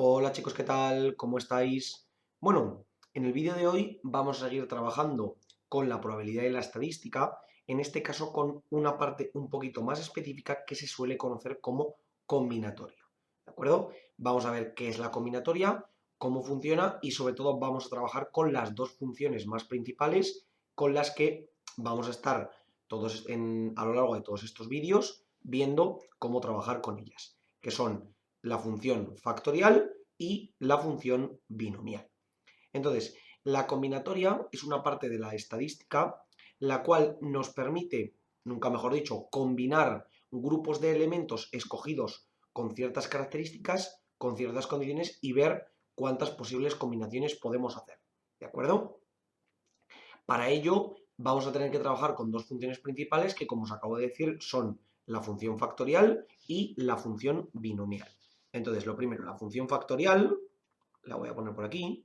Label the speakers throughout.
Speaker 1: Hola chicos, ¿qué tal? ¿Cómo estáis? Bueno, en el vídeo de hoy vamos a seguir trabajando con la probabilidad y la estadística, en este caso con una parte un poquito más específica que se suele conocer como combinatoria. ¿De acuerdo? Vamos a ver qué es la combinatoria, cómo funciona y sobre todo vamos a trabajar con las dos funciones más principales con las que vamos a estar a lo largo de todos estos vídeos viendo cómo trabajar con ellas, que son la función factorial y la función binomial. Entonces, la combinatoria es una parte de la estadística la cual nos permite, nunca mejor dicho, combinar grupos de elementos escogidos con ciertas características, con ciertas condiciones y ver cuántas posibles combinaciones podemos hacer. ¿De acuerdo? Para ello, vamos a tener que trabajar con dos funciones principales que, como os acabo de decir, son la función factorial y la función binomial. Entonces, lo primero, la función factorial, la voy a poner por aquí,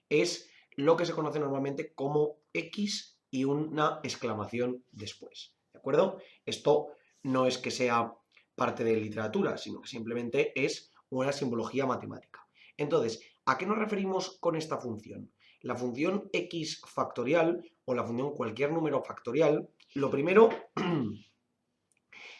Speaker 1: es lo que se conoce normalmente como X y una exclamación después. ¿De acuerdo? Esto no es que sea parte de literatura, sino que simplemente es una simbología matemática. Entonces, ¿a qué nos referimos con esta función? La función X factorial o la función cualquier número factorial, lo primero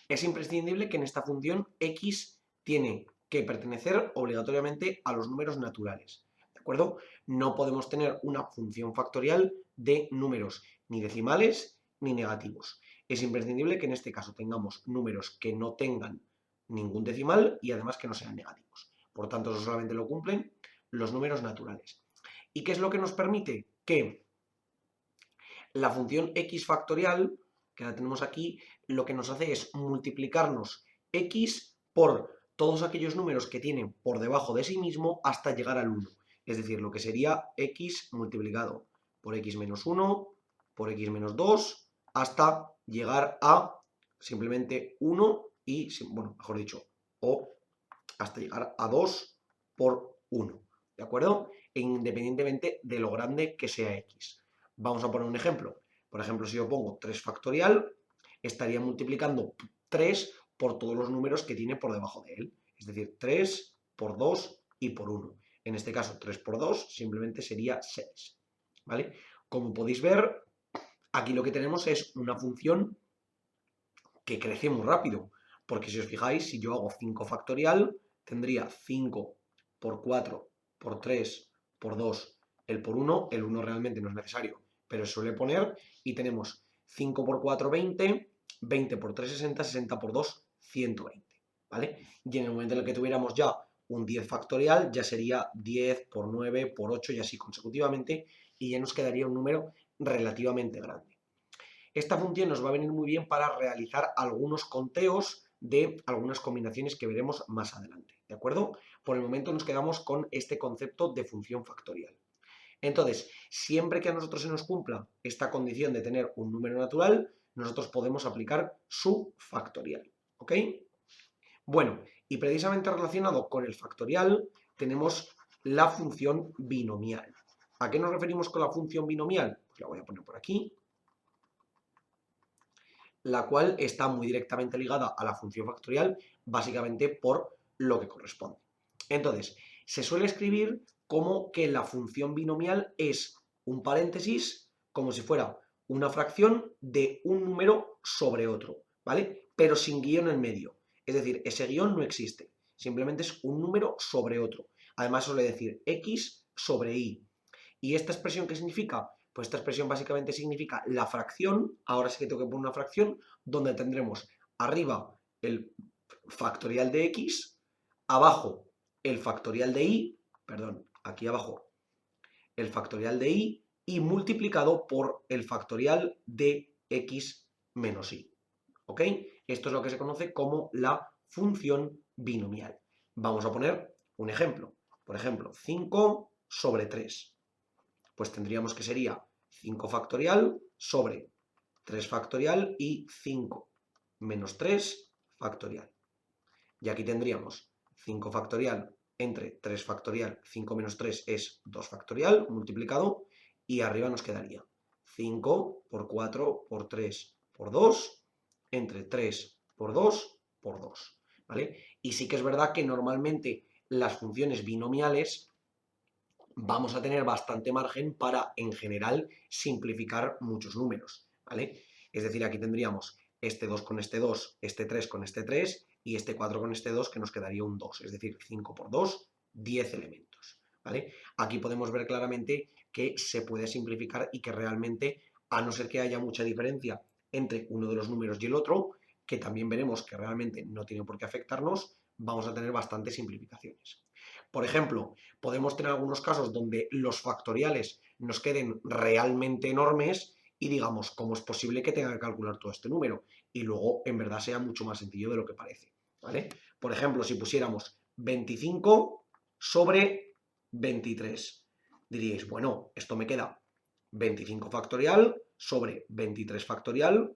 Speaker 1: es imprescindible que en esta función X tiene que pertenecer obligatoriamente a los números naturales. ¿De acuerdo? No podemos tener una función factorial de números ni decimales ni negativos. Es imprescindible que en este caso tengamos números que no tengan ningún decimal y además que no sean negativos. Por tanto, eso solamente lo cumplen los números naturales. ¿Y qué es lo que nos permite? Que la función x factorial, que la tenemos aquí, lo que nos hace es multiplicarnos x por todos aquellos números que tienen por debajo de sí mismo hasta llegar al 1. Es decir, lo que sería x multiplicado por x menos 1, por x menos 2, hasta llegar a simplemente 1 y, bueno, mejor dicho, o hasta llegar a 2 por 1. ¿De acuerdo? E independientemente de lo grande que sea x. Vamos a poner un ejemplo. Por ejemplo, si yo pongo 3 factorial, estaría multiplicando 3 por todos los números que tiene por debajo de él. Es decir, 3 por 2 y por 1. En este caso, 3 por 2 simplemente sería 6. ¿Vale? Como podéis ver, aquí lo que tenemos es una función que crece muy rápido. Porque si os fijáis, si yo hago 5 factorial, tendría 5 por 4 por 3 por 2, el por 1. El 1 realmente no es necesario, pero se suele poner. Y tenemos 5 por 4, 20, 20 por 3, 60, 60 por 2, 120. ¿Vale? Y en el momento en el que tuviéramos ya un 10 factorial, ya sería 10 por 9 por 8 y así consecutivamente, y ya nos quedaría un número relativamente grande. Esta función nos va a venir muy bien para realizar algunos conteos de algunas combinaciones que veremos más adelante, ¿de acuerdo? Por el momento nos quedamos con este concepto de función factorial. Entonces, siempre que a nosotros se nos cumpla esta condición de tener un número natural, nosotros podemos aplicar su factorial, ¿ok? Bueno, y precisamente relacionado con el factorial tenemos la función binomial. ¿A qué nos referimos con la función binomial? Pues la voy a poner por aquí, la cual está muy directamente ligada a la función factorial, básicamente por lo que corresponde. Entonces, se suele escribir como que la función binomial es un paréntesis, como si fuera una fracción de un número sobre otro, ¿vale? Pero sin guión en medio. Es decir, ese guión no existe. Simplemente es un número sobre otro. Además suele decir x sobre y. ¿Y esta expresión qué significa? Pues esta expresión básicamente significa la fracción, ahora sí que tengo que poner una fracción, donde tendremos arriba el factorial de x, abajo el factorial de y, perdón, aquí abajo el factorial de y multiplicado por el factorial de x menos y. ¿Ok? Esto es lo que se conoce como la función binomial. Vamos a poner un ejemplo. Por ejemplo, 5 sobre 3. Pues tendríamos que sería 5 factorial sobre 3 factorial y 5 menos 3 factorial. Y aquí tendríamos 5 factorial entre 3 factorial, 5 menos 3 es 2 factorial multiplicado, y arriba nos quedaría 5 por 4 por 3 por 2 entre 3 por 2 por 2. ¿Vale? Y sí que es verdad que normalmente las funciones binomiales vamos a tener bastante margen para, en general, simplificar muchos números, ¿vale? Es decir, aquí tendríamos este 2 con este 2, este 3 con este 3 y este 4 con este 2, que nos quedaría un 2, es decir, 5 por 2, 10 elementos, ¿vale? Aquí podemos ver claramente que se puede simplificar y que realmente, a no ser que haya mucha diferencia entre uno de los números y el otro, que también veremos que realmente no tiene por qué afectarnos, vamos a tener bastantes simplificaciones. Por ejemplo, podemos tener algunos casos donde los factoriales nos queden realmente enormes y digamos, ¿cómo es posible que tenga que calcular todo este número? Y luego, en verdad, sea mucho más sencillo de lo que parece, ¿vale? Por ejemplo, si pusiéramos 25 sobre 23, diríais, bueno, esto me queda 25 factorial sobre 23 factorial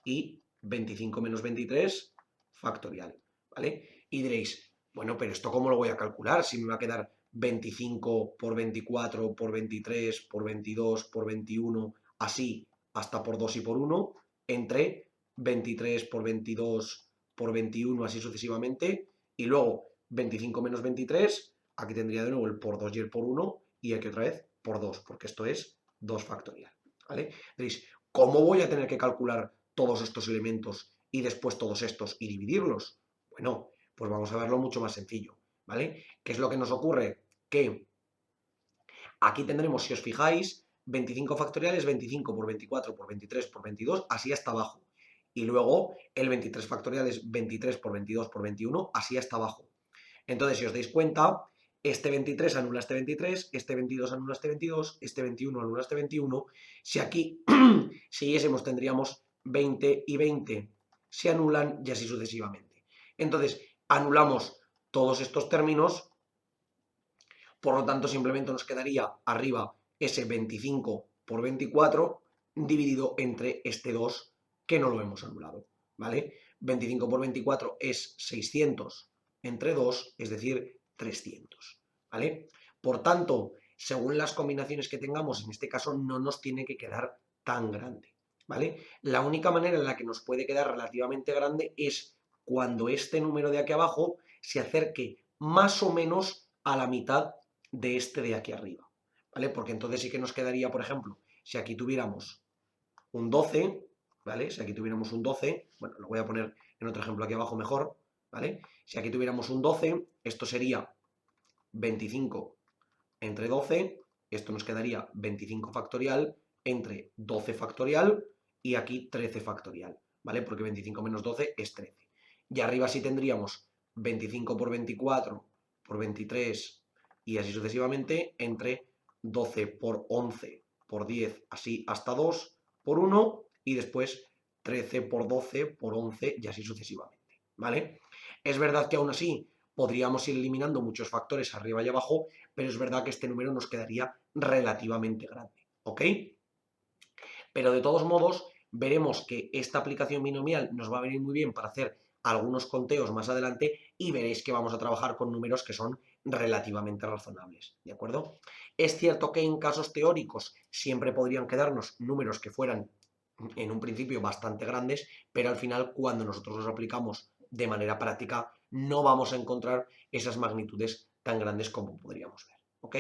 Speaker 1: y 25 menos 23 factorial, ¿vale? Y diréis, bueno, pero ¿esto cómo lo voy a calcular? Si me va a quedar 25 por 24 por 23 por 22 por 21, así hasta por 2 y por 1, entre 23 por 22 por 21, así sucesivamente, y luego 25 menos 23, aquí tendría de nuevo el por 2 y el por 1, y aquí otra vez por 2, porque esto es 2 factorial, ¿vale? Diréis, ¿cómo voy a tener que calcular todos estos elementos y después todos estos y dividirlos? Bueno, pues vamos a verlo mucho más sencillo, ¿vale? ¿Qué es lo que nos ocurre? Que aquí tendremos, si os fijáis, 25 factorial es 25 por 24 por 23 por 22, así hasta abajo. Y luego el 23 factorial es 23 por 22 por 21, así hasta abajo. Entonces, si os dais cuenta, este 23 anula este 23, este 22 anula este 22, este 21 anula este 21. Si aquí siguiésemos, tendríamos 20 y 20 se anulan y así sucesivamente. Entonces, anulamos todos estos términos, por lo tanto, simplemente nos quedaría arriba ese 25 por 24 dividido entre este 2 que no lo hemos anulado, ¿vale? 25 por 24 es 600 entre 2, es decir, 300, ¿vale? Por tanto, según las combinaciones que tengamos, en este caso no nos tiene que quedar tan grande, ¿vale? La única manera en la que nos puede quedar relativamente grande es cuando este número de aquí abajo se acerque más o menos a la mitad de este de aquí arriba, ¿vale? Porque entonces sí que nos quedaría, por ejemplo, si aquí tuviéramos un 12, ¿vale? Si aquí tuviéramos un 12, bueno, lo voy a poner en otro ejemplo aquí abajo mejor, ¿vale? Si aquí tuviéramos un 12, esto sería 25 entre 12, esto nos quedaría 25 factorial entre 12 factorial y aquí 13 factorial, ¿vale? Porque 25 menos 12 es 13. Y arriba sí tendríamos 25 por 24 por 23 y así sucesivamente entre 12 por 11 por 10, así hasta 2 por 1 y después 13 por 12 por 11 y así sucesivamente, ¿vale? Es verdad que aún así podríamos ir eliminando muchos factores arriba y abajo, pero es verdad que este número nos quedaría relativamente grande, ¿ok? Pero de todos modos, veremos que esta aplicación binomial nos va a venir muy bien para hacer algunos conteos más adelante y veréis que vamos a trabajar con números que son relativamente razonables, ¿de acuerdo? Es cierto que en casos teóricos siempre podrían quedarnos números que fueran en un principio bastante grandes, pero al final cuando nosotros los aplicamos de manera práctica no vamos a encontrar esas magnitudes tan grandes como podríamos ver, ¿ok?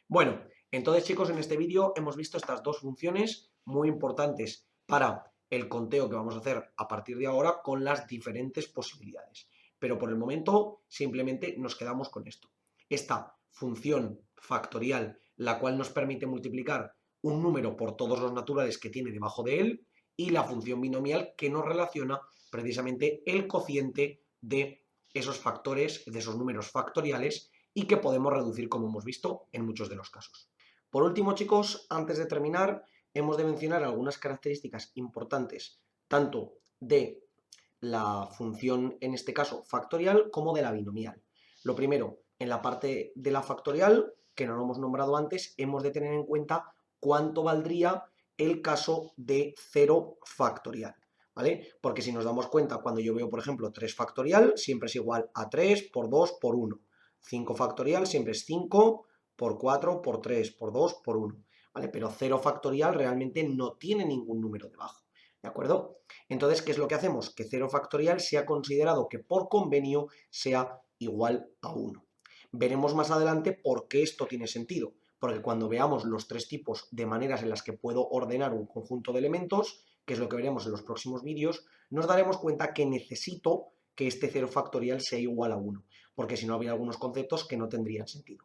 Speaker 1: Bueno, entonces chicos, en este vídeo hemos visto estas dos funciones muy importantes para el conteo que vamos a hacer a partir de ahora con las diferentes posibilidades. Pero por el momento simplemente nos quedamos con esto. Esta función factorial, la cual nos permite multiplicar un número por todos los naturales que tiene debajo de él, y la función binomial que nos relaciona precisamente el cociente de esos factores, de esos números factoriales, y que podemos reducir, como hemos visto, en muchos de los casos. Por último, chicos, antes de terminar, hemos de mencionar algunas características importantes, tanto de la función, en este caso, factorial, como de la binomial. Lo primero, en la parte de la factorial, que no lo hemos nombrado antes, hemos de tener en cuenta cuánto valdría el caso de 0 factorial, ¿vale? Porque si nos damos cuenta, cuando yo veo, por ejemplo, 3 factorial, siempre es igual a 3 por 2 por 1. 5 factorial siempre es 5 por 4 por 3 por 2 por 1, ¿vale? Pero 0 factorial realmente no tiene ningún número debajo, ¿de acuerdo? Entonces, ¿qué es lo que hacemos? Que 0 factorial sea considerado que por convenio sea igual a 1. veremos más adelante por qué esto tiene sentido, porque cuando veamos los tres tipos de maneras en las que puedo ordenar un conjunto de elementos, que es lo que veremos en los próximos vídeos, nos daremos cuenta que necesito que este 0 factorial sea igual a 1, porque si no habría algunos conceptos que no tendrían sentido.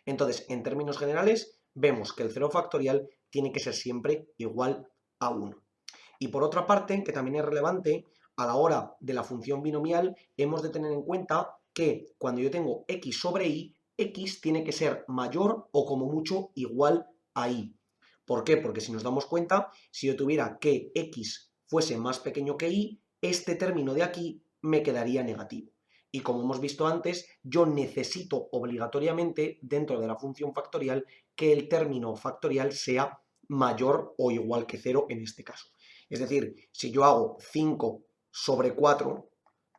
Speaker 1: Entonces, en términos generales, vemos que el 0 factorial tiene que ser siempre igual a 1. Y por otra parte, que también es relevante, a la hora de la función binomial, hemos de tener en cuenta que cuando yo tengo x sobre y, x tiene que ser mayor o como mucho igual a y. ¿Por qué? Porque si nos damos cuenta, si yo tuviera que x fuese más pequeño que y, este término de aquí me quedaría negativo. Y como hemos visto antes, yo necesito obligatoriamente, dentro de la función factorial, que el término factorial sea mayor o igual que 0 en este caso. Es decir, si yo hago 5 sobre 4,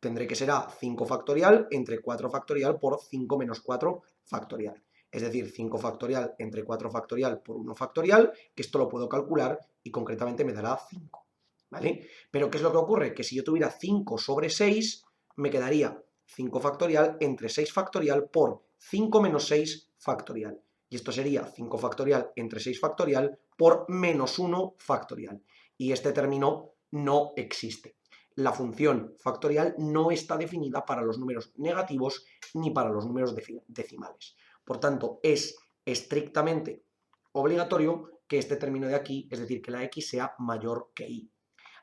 Speaker 1: tendré que será 5 factorial entre 4 factorial por 5 menos 4 factorial. Es decir, 5 factorial entre 4 factorial por 1 factorial, que esto lo puedo calcular y concretamente me dará 5. ¿Vale? Pero ¿qué es lo que ocurre? Que si yo tuviera 5 sobre 6, me quedaría 5 factorial entre 6 factorial por 5 menos 6 factorial. Y esto sería 5 factorial entre 6 factorial por menos 1 factorial. Y este término no existe. La función factorial no está definida para los números negativos ni para los números decimales. Por tanto, es estrictamente obligatorio que este término de aquí, es decir, que la x sea mayor que y.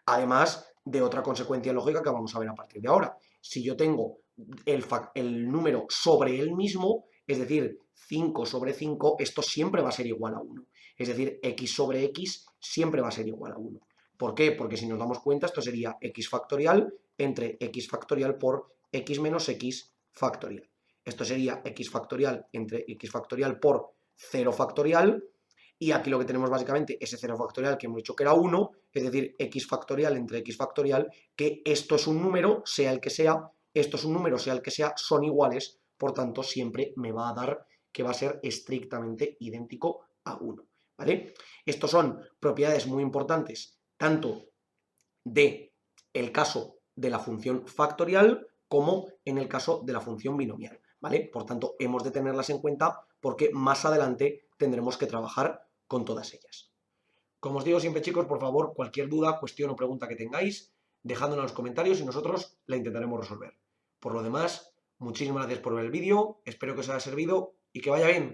Speaker 1: Además de otra consecuencia lógica que vamos a ver a partir de ahora. Si yo tengo el número sobre él mismo, es decir, 5 sobre 5, esto siempre va a ser igual a 1. Es decir, x sobre x siempre va a ser igual a 1. ¿Por qué? Porque si nos damos cuenta, esto sería x factorial entre x factorial por x menos x factorial. Esto sería x factorial entre x factorial por 0 factorial. Y aquí lo que tenemos básicamente es ese 0 factorial que hemos dicho que era 1, es decir, x factorial entre x factorial, que esto es un número, sea el que sea, esto es un número, sea el que sea, son iguales, por tanto siempre me va a dar que va a ser estrictamente idéntico a 1, ¿vale? Estos son propiedades muy importantes, tanto de el caso de la función factorial como en el caso de la función binomial, ¿vale? Por tanto, hemos de tenerlas en cuenta porque más adelante tendremos que trabajar con todas ellas. Como os digo siempre, chicos, por favor, cualquier duda, cuestión o pregunta que tengáis, dejadla en los comentarios y nosotros la intentaremos resolver. Por lo demás, muchísimas gracias por ver el vídeo, espero que os haya servido y que vaya bien.